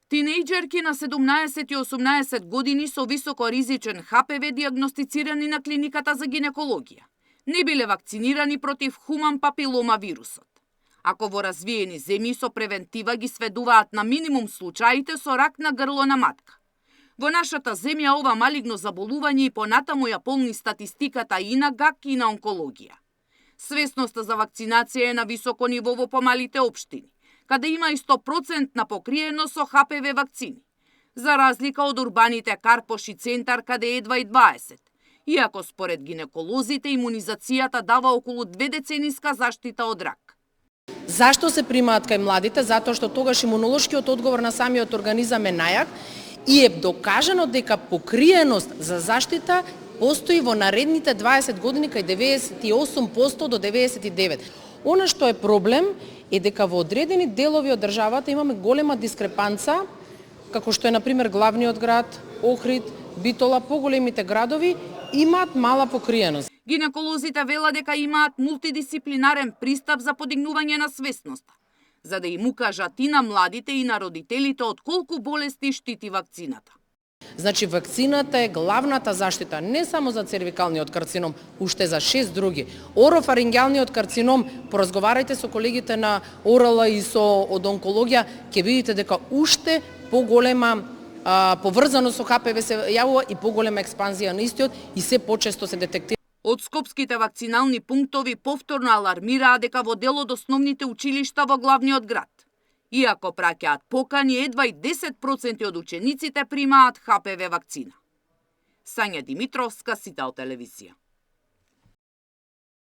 Тинејџерки на 17 и 18 години со високоризичен ХПВ диагностицирани на клиниката за гинекологија. Не биле вакцинирани против хуман папилома вирусот. Ако во развиени земји со превентива ги сведуваат на минимум случаите со рак на грло на матка. Во нашата земја ова малигно заболување и понатаму ја полни статистиката и на ГАК и на онкологија. Свесноста за вакцинација е на високо ниво во помалите општини, каде има и 100% покриеност со ХПВ вакцини, за разлика од урбаните Карпош и Центар, каде едва и 20%, иако според гинеколозите имунизацијата дава околу 2 децениска заштита од рак. Зашто се примаат кај младите? Затоа што тогаш имунолошкиот одговор на самиот организам е најак и е докажано дека покриеност за заштита постои во наредните 20 години кај 98% до 99%. Она што е проблем е дека во одредени делови од државата имаме голема дискрепанца, како што е например главниот град, Охрид, Битола, поголемите градови имаат мала покриеност. Гинеколозите велат дека имаат мултидисциплинарен пристап за подигнување на свесноста, за да им укажат и на младите и на родителите од колку болести штити вакцината. Значи, вакцината е главната заштита не само за цервикалниот карцином, уште за 6 други. Орофарингеалниот карцином, поразговарајте со колегите на ОРЛ и со од онкологија, ќе видите дека уште поголема поврзано со ХПВ се јавува и поголема експанзија на истиот и се почесто се детектира. Од скопските вакцинални пунктови повторно алармираа дека во дел од основните училишта во главниот град, иако праќаат покани, едва и 10% од учениците примаат ХПВ вакцина. Сања Димитровска, Сител телевизија.